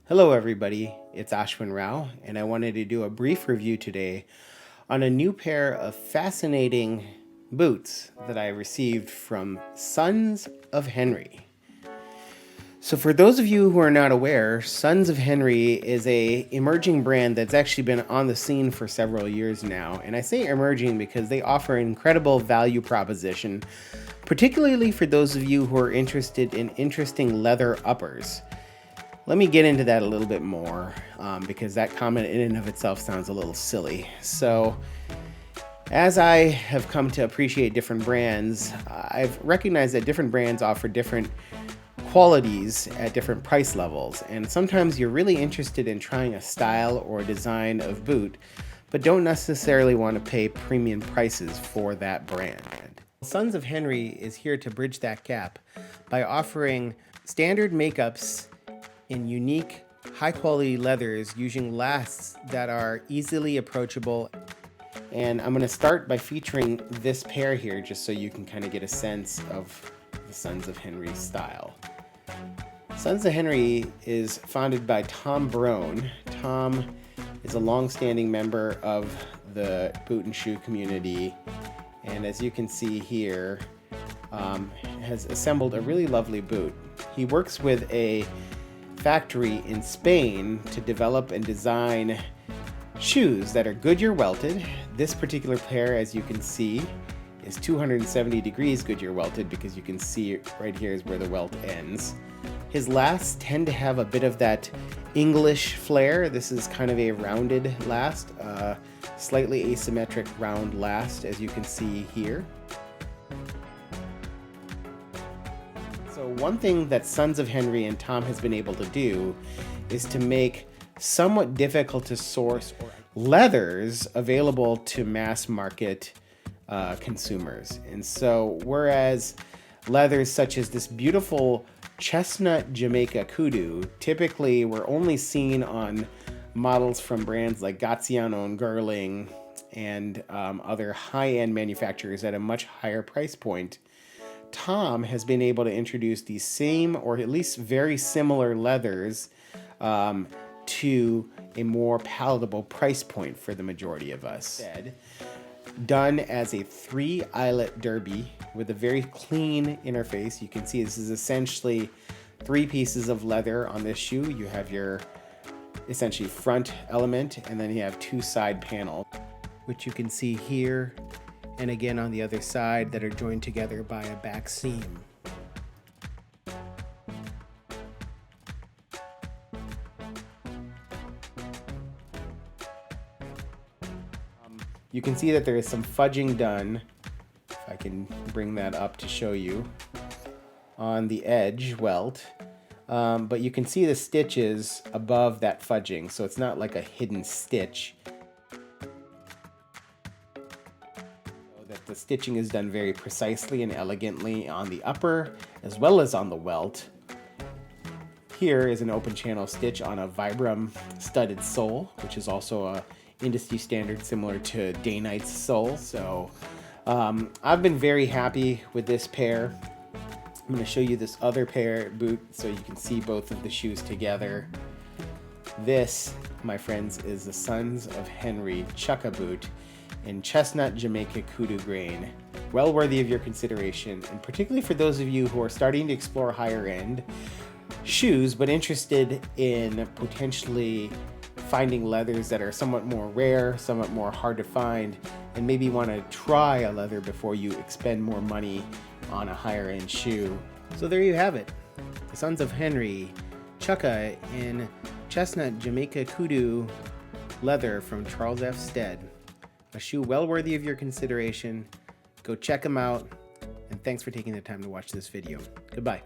Hello everybody, it's Ashwin Rao, and I wanted to do a brief review today on a new pair of fascinating boots that I received from Sons of Henrey. So for those of you who are not aware, Sons of Henrey is a emerging brand that's actually been on the scene for several years now, and I say emerging because they offer an incredible value proposition, particularly for those of you who are interested in interesting leather uppers. Let me get into that a little bit more because that comment in and of itself sounds a little silly. So as I have come to appreciate different brands, I've recognized that different brands offer different qualities at different price levels. And sometimes you're really interested in trying a style or a design of boot, but don't necessarily want to pay premium prices for that brand. Sons of Henrey is here to bridge that gap by offering standard makeups in unique, high-quality leathers using lasts that are easily approachable. And I'm going to start by featuring this pair here just so you can kind of get a sense of the Sons of Henrey style. Sons of Henrey is founded by Tom Brown. Tom is a long-standing member of the boot and shoe community, and as you can see here, has assembled a really lovely boot. He works with a factory in Spain to develop and design shoes that are Goodyear welted. This particular pair, as you can see, is 270 degrees Goodyear welted because you can see right here is where the welt ends. His lasts tend to have a bit of that English flair. This is kind of a rounded last, slightly asymmetric round last, as you can see here. So one thing that Sons of Henrey and Tom has been able to do is to make somewhat difficult to source leathers available to mass market consumers. And so whereas leathers such as this beautiful chestnut Jamaica Kudu typically were only seen on models from brands like Graziano and Girling and other high-end manufacturers at a much higher price point, Tom has been able to introduce these same or at least very similar leathers to a more palatable price point for the majority of us. Stead, done as a 3-eyelet derby with a very clean interface. You can see this is essentially 3 pieces of leather on this shoe. You have your essentially front element, and then you have 2 side panels, which you can see here and again on the other side, that are joined together by a back seam. You can see that there is some fudging done, if I can bring that up to show you, on the edge welt, but you can see the stitches above that fudging, so it's not like a hidden stitch. The stitching is done very precisely and elegantly on the upper as well as on the welt. Here is an open channel stitch on a vibram studded sole, which is also a industry standard similar to Day-Night's sole. So I've been very happy with this pair. I'm going to show you this other pair boot so you can see both of the shoes together. This, my friends, is the Sons of Henrey Chukka boot in chestnut Jamaica Kudu grain. Well worthy of your consideration, and particularly for those of you who are starting to explore higher end shoes but interested in potentially finding leathers that are somewhat more rare, somewhat more hard to find, and maybe want to try a leather before you expend more money on a higher end shoe. So there you have it, the Sons of Henrey Chukka in chestnut Jamaica Kudu leather from Charles F. Stead. A shoe well worthy of your consideration. Go check them out, and thanks for taking the time to watch this video. Goodbye.